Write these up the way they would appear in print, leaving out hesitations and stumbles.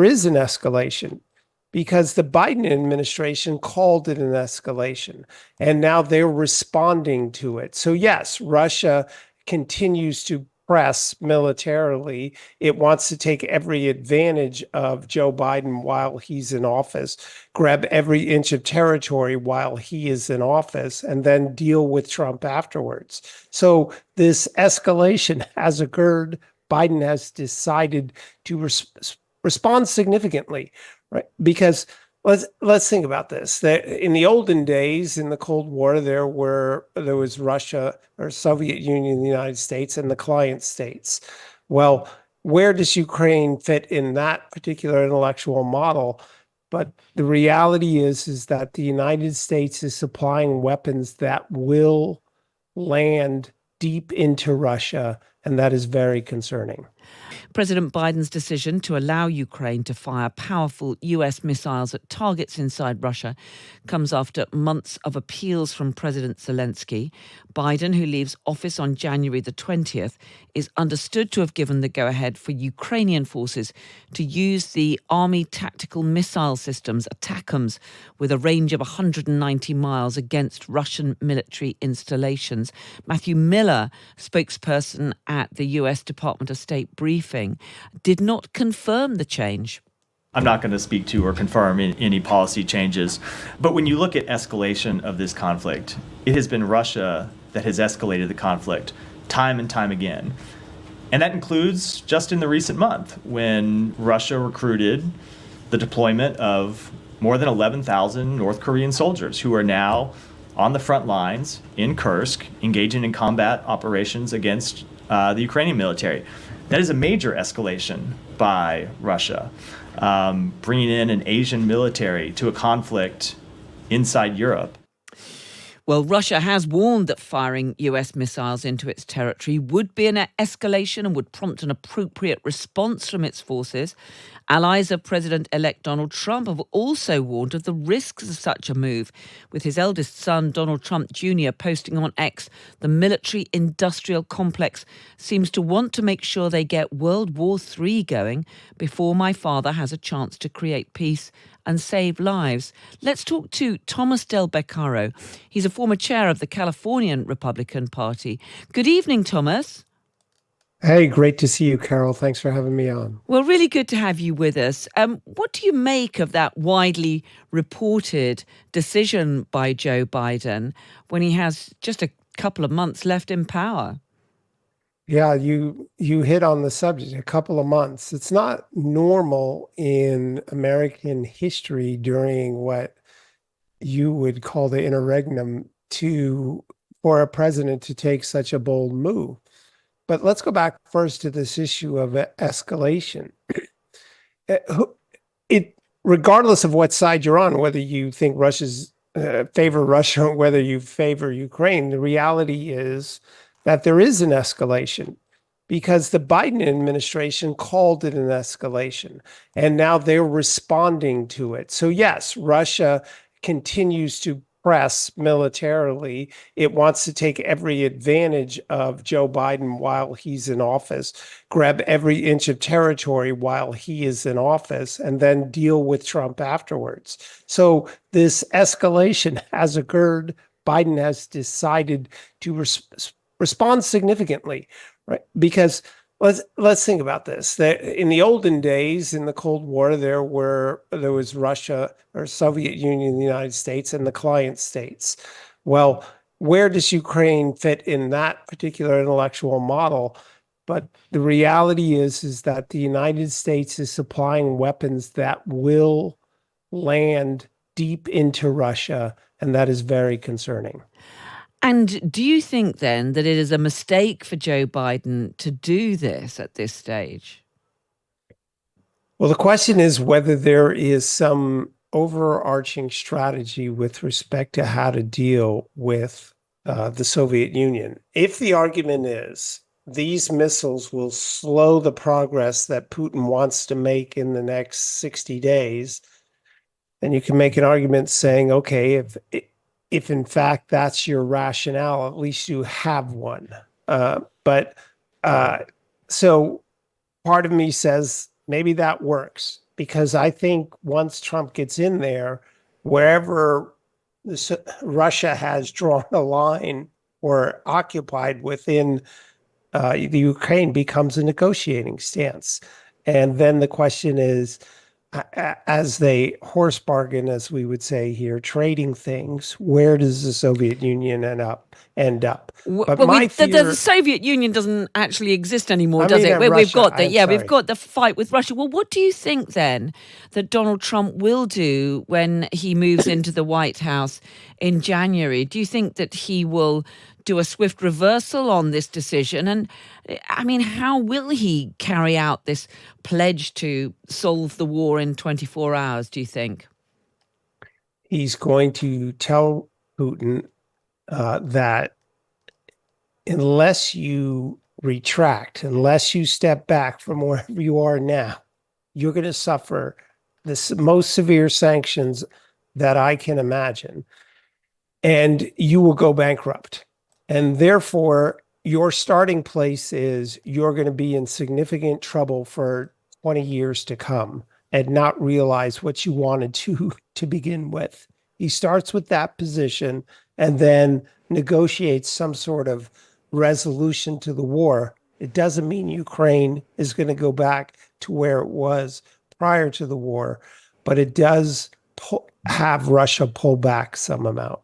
there is an escalation because the Biden administration called it an escalation, and now they're responding to it. So yes, Russia continues to press militarily. It wants to take every advantage of Joe Biden while he's in office, grab every inch of territory while he is in office, and then deal with Trump afterwards. So this escalation has occurred. Biden has decided to respond significantly, right? Because let's think about this. In the olden days, in the Cold War, there was Russia or Soviet Union, the United States, and the client states. Well, where does Ukraine fit in that particular intellectual model? But the reality is that the United States is supplying weapons that will land deep into Russia, and that is very concerning. President Biden's decision to allow Ukraine to fire powerful US missiles at targets inside Russia comes after months of appeals from President Zelensky. Biden, who leaves office on January the 20th, is understood to have given the go-ahead for Ukrainian forces to use the Army Tactical Missile Systems, ATACMs, with a range of 190 miles against Russian military installations. Matthew Miller, spokesperson at the US Department of State briefing, did not confirm the change. I'm not going to speak to or confirm any policy changes, but when you look at escalation of this conflict, it has been Russia that has escalated the conflict time and time again. And that includes just in the recent month when Russia recruited the deployment of more than 11,000 North Korean soldiers who are now on the front lines in Kursk, engaging in combat operations against the Ukrainian military. That is a major escalation by Russia, bringing in an Asian military to a conflict inside Europe. Well, Russia has warned that firing US missiles into its territory would be an escalation and would prompt an appropriate response from its forces. Allies of President-elect Donald Trump have also warned of the risks of such a move, with his eldest son, Donald Trump Jr., posting on X, the military-industrial complex seems to want to make sure they get World War III going before my father has a chance to create peace and save lives. Let's talk to Thomas Del Beccaro. He's a former chair of the Californian Republican Party. Good evening, Thomas. Hey, great to see you, Carol. Thanks for having me on. Well, really good to have you with us. What do you make of that widely reported decision by Joe Biden when he has just a couple of months left in power? Yeah, you hit on the subject, a couple of months. It's not normal in American history during what you would call the interregnum for a president to take such a bold move. But let's go back first to this issue of escalation. Regardless of what side you're on, whether you think favor Russia or whether you favor Ukraine, the reality is that there is an escalation because the Biden administration called it an escalation, and now they're responding to it. So yes, Russia continues to press militarily. It wants to take every advantage of Joe Biden while he's in office, grab every inch of territory while he is in office, and then deal with Trump afterwards. So this escalation has occurred. Biden has decided to respond significantly, right? Because let's think about this. In the olden days, in the Cold War, there was Russia or Soviet Union, the United States, and the client states. Well, where does Ukraine fit in that particular intellectual model? But the reality is that the United States is supplying weapons that will land deep into Russia, and that is very concerning. And do you think then that it is a mistake for Joe Biden to do this at this stage? Well, the question is whether there is some overarching strategy with respect to how to deal with the Soviet Union. If the argument is these missiles will slow the progress that Putin wants to make in the next 60 days, then you can make an argument saying, okay, if in fact that's your rationale, at least you have one. So part of me says maybe that works because I think once Trump gets in there, wherever Russia has drawn a line or occupied within the Ukraine becomes a negotiating stance. And then the question is, as they horse bargain, as we would say here, trading things, where does the Soviet Union end up? But Well, my the fear, Soviet Union doesn't actually exist anymore, I does mean, it? We've Russia, got I'm we've sorry. got the fight with Russia. Well, what do you think then that Donald Trump will do when he moves into the White House in January? Do you think that he will do a swift reversal on this decision? And I mean, how will he carry out this pledge to solve the war in 24 hours, do you think? He's going to tell Putin that unless you retract, unless you step back from wherever you are now, you're going to suffer the most severe sanctions that I can imagine, and you will go bankrupt. And therefore, your starting place is you're going to be in significant trouble for 20 years to come and not realize what you wanted to begin with. He starts with that position and then negotiates some sort of resolution to the war. It doesn't mean Ukraine is going to go back to where it was prior to the war, but it does have Russia pull back some amount.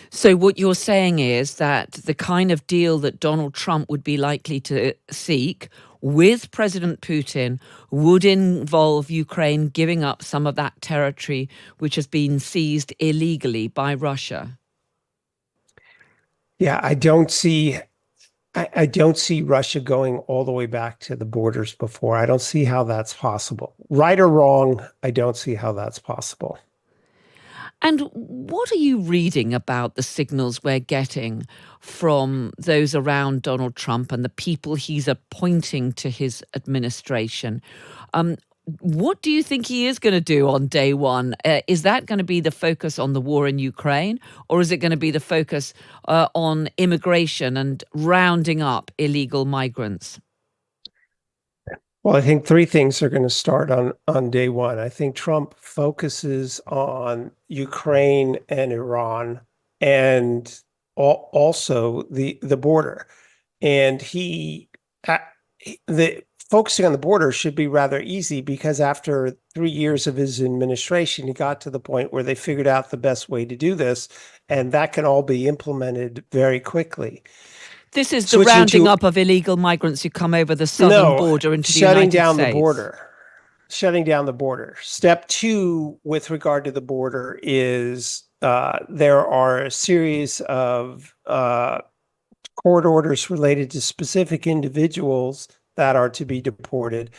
So what you're saying is that the kind of deal that Donald Trump would be likely to seek with President Putin would involve Ukraine giving up some of that territory which has been seized illegally by Russia. Yeah, I don't see Russia going all the way back to the borders before. I don't see how that's possible. Right or wrong, I don't see how that's possible. And what are you reading about the signals we're getting from those around Donald Trump and the people he's appointing to his administration? What do you think he is going to do on day one? Is that going to be the focus on the war in Ukraine, or is it going to be the focus on immigration and rounding up illegal migrants? Well, I think three things are going to start on day one. I think Trump focuses on Ukraine and Iran and also the border. And the focusing on the border should be rather easy because after 3 years of his administration, he got to the point where they figured out the best way to do this, and that can all be implemented very quickly. This is the rounding up of illegal migrants who come over the southern border into the United States. Shutting down the border. Step two, with regard to the border, is there are a series of court orders related to specific individuals that are to be deported.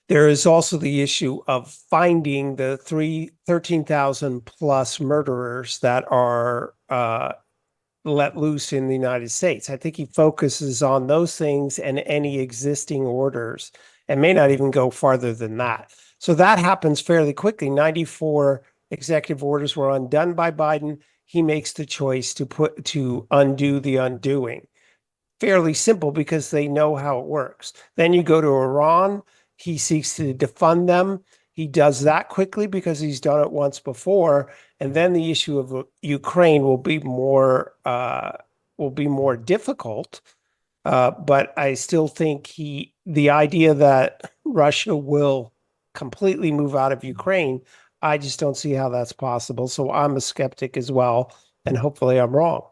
There is also the issue of finding the 13,000 plus murderers that are let loose in the United States. I think he focuses on those things and any existing orders and may not even go farther than that. So that happens fairly quickly. 94 executive orders were undone by Biden. He makes the choice to undo the undoing. Fairly simple because they know how it works. Then you go to Iran. He seeks to defund them. He does that quickly because he's done it once before. And then the issue of Ukraine will be more difficult. But I still think the idea that Russia will completely move out of Ukraine, I just don't see how that's possible. So I'm a skeptic as well, and hopefully I'm wrong.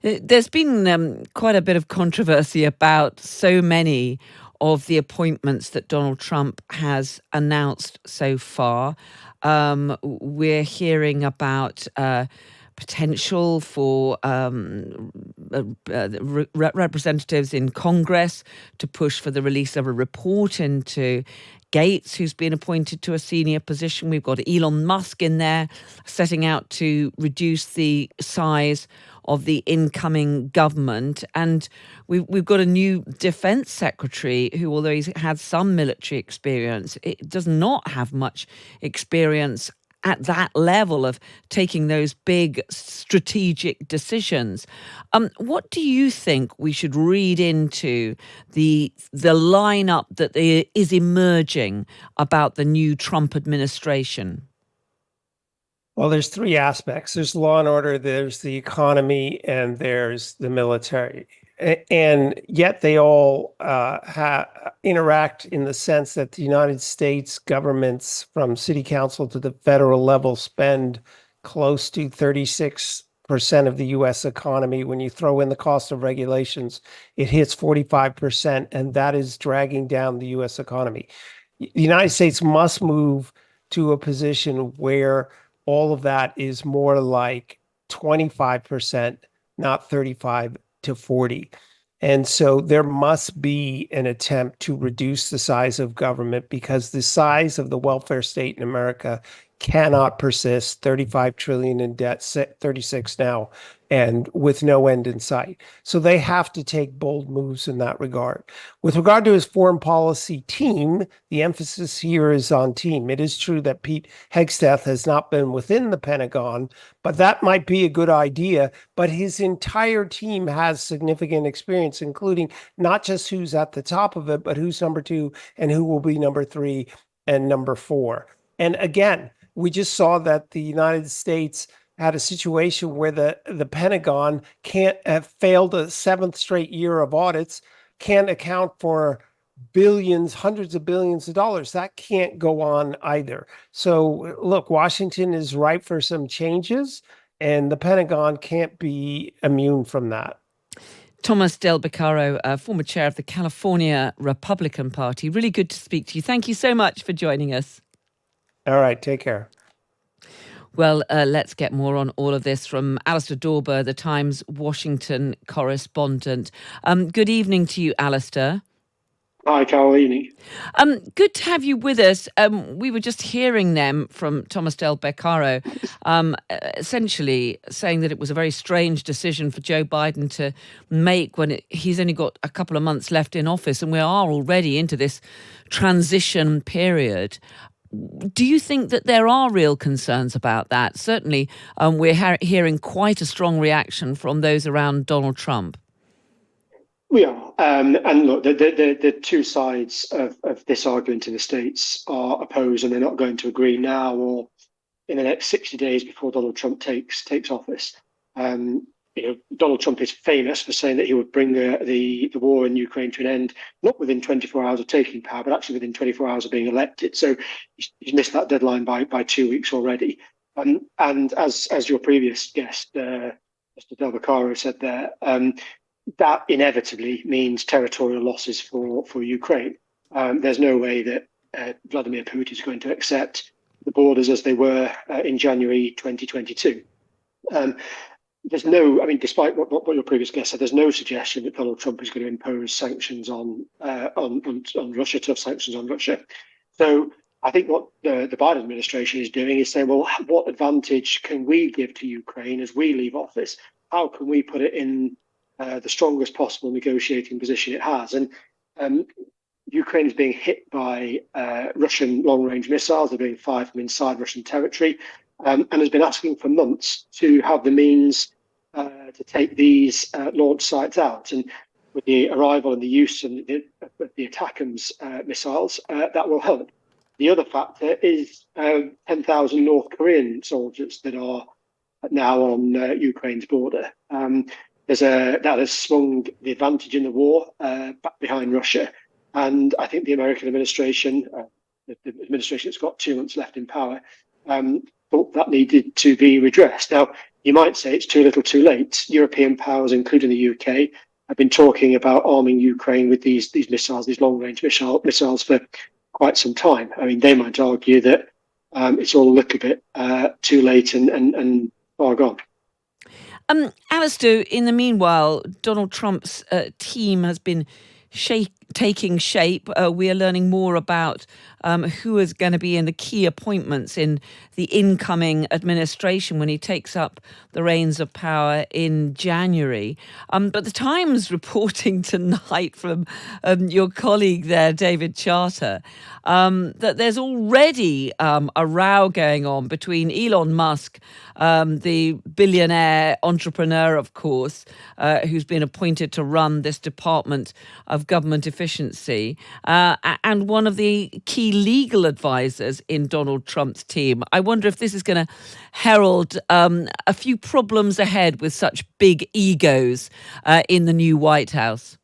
There's been quite a bit of controversy about so many of the appointments that Donald Trump has announced so far. We're hearing about potential for representatives in Congress to push for the release of a report into Gates, who's been appointed to a senior position. We've got Elon Musk in there setting out to reduce the size of the incoming government. And we've got a new defense secretary who, although he's had some military experience, it does not have much experience at that level of taking those big strategic decisions. What do you think we should read into the lineup that is emerging about the new Trump administration? Well, there's three aspects. There's law and order, there's the economy, and there's the military. And yet they all interact in the sense that the United States governments, from city council to the federal level, spend close to 36% of the U.S. economy. When you throw in the cost of regulations, it hits 45%, and that is dragging down the U.S. economy. The United States must move to a position where all of that is more like 25%, not 35 to 40. And so there must be an attempt to reduce the size of government, because the size of the welfare state in America cannot persist. 35 trillion in debt, 36 now, and with no end in sight. So they have to take bold moves in that regard. With regard to his foreign policy team, the emphasis here is on team. It is true that Pete Hegseth has not been within the Pentagon, but that might be a good idea. But his entire team has significant experience, including not just who's at the top of it, but who's number two and who will be number three and number four. And again, we just saw that the United States had a situation where the Pentagon can't have failed a seventh straight year of audits, can't account for billions, hundreds of billions of dollars. That can't go on either. So look, Washington is ripe for some changes, and the Pentagon can't be immune from that. Thomas Del Beccaro, former chair of the California Republican Party. Really good to speak to you. Thank you so much for joining us. All right, take care. Well, let's get more on all of this from Alistair Dawber, the Times Washington correspondent. Good evening to you, Alistair. Hi, Carol. Evening. Good to have you with us. We were just hearing them from Thomas Del Beccaro, essentially saying that it was a very strange decision for Joe Biden to make when he's only got a couple of months left in office, and we are already into this transition period. Do you think that there are real concerns about that? Certainly, we're hearing quite a strong reaction from those around Donald Trump. We are. And look, the two sides of this argument in the States are opposed, and they're not going to agree now or in the next 60 days before Donald Trump takes office. Donald Trump is famous for saying that he would bring the war in Ukraine to an end, not within 24 hours of taking power, but actually within 24 hours of being elected. So he's missed that deadline by 2 weeks already. And as your previous guest, Mr. Del Beccaro, said there, that inevitably means territorial losses for Ukraine. There's no way that Vladimir Putin is going to accept the borders as they were in January 2022. There's no, I mean, despite what your previous guest said, there's no suggestion that Donald Trump is going to impose sanctions on Russia, tough sanctions on Russia. So I think what the Biden administration is doing is saying, well, what advantage can we give to Ukraine as we leave office? How can we put it in the strongest possible negotiating position it has? And Ukraine is being hit by Russian long-range missiles. They're being fired from inside Russian territory, and has been asking for months to have the means to take these launch sites out. And with the arrival and the use of the ATACMs missiles, that will help. The other factor is 10,000 North Korean soldiers that are now on Ukraine's border. That has swung the advantage in the war back behind Russia. And I think the American administration, the administration that's got 2 months left in power, thought that needed to be redressed. Now, you might say it's too little too late. European powers, including the UK, have been talking about arming Ukraine with these missiles, these long-range missiles for quite some time. I mean, they might argue that it's all a little bit too late and far gone. Alistair, in the meanwhile, Donald Trump's team has been taking shape. We are learning more about who is going to be in the key appointments in the incoming administration when he takes up the reins of power in January. But the Times reporting tonight from your colleague there, David Charter, that there's already a row going on between Elon Musk, the billionaire entrepreneur, of course, who's been appointed to run this Department of Government Efficiency, and one of the key legal advisors in Donald Trump's team. I wonder if this is going to herald a few problems ahead with such big egos in the new White House.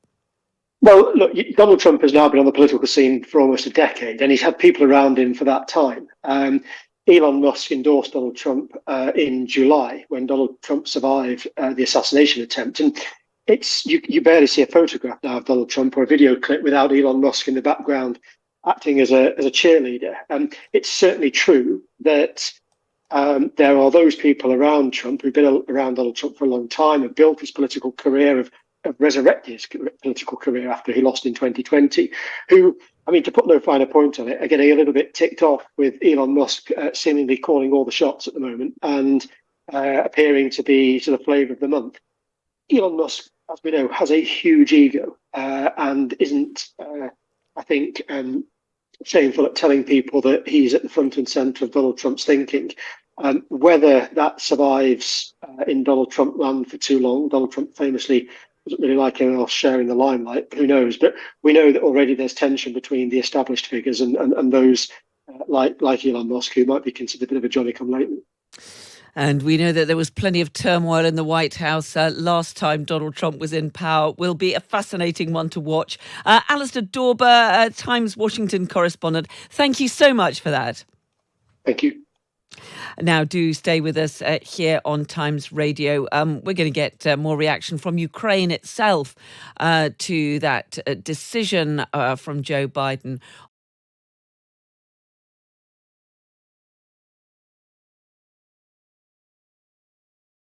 Well, look, Donald Trump has now been on the political scene for almost a decade, and he's had people around him for that time. Elon Musk endorsed Donald Trump in July when Donald Trump survived the assassination attempt. And you barely see a photograph now of Donald Trump or a video clip without Elon Musk in the background acting as a cheerleader. It's certainly true that there are those people around Trump who've been around Donald Trump for a long time, have built his political career, have resurrected his political career after he lost in 2020, who, I mean, to put no finer point on it, are getting a little bit ticked off with Elon Musk seemingly calling all the shots at the moment and appearing to be sort of flavour of the month. Elon Musk, as we know, has a huge ego and isn't, I think, shameful at telling people that he's at the front and centre of Donald Trump's thinking. Whether that survives in Donald Trump land for too long, Donald Trump famously doesn't really like anyone else sharing the limelight, who knows? But we know that already there's tension between the established figures and those like Elon Musk, who might be considered a bit of a Johnny-come-lately. And we know that there was plenty of turmoil in the White House last time Donald Trump was in power. Will be a fascinating one to watch. Alistair Dawber, Times Washington correspondent, thank you so much for that. Thank you. Now, do stay with us here on Times Radio. We're going to get more reaction from Ukraine itself to that decision from Joe Biden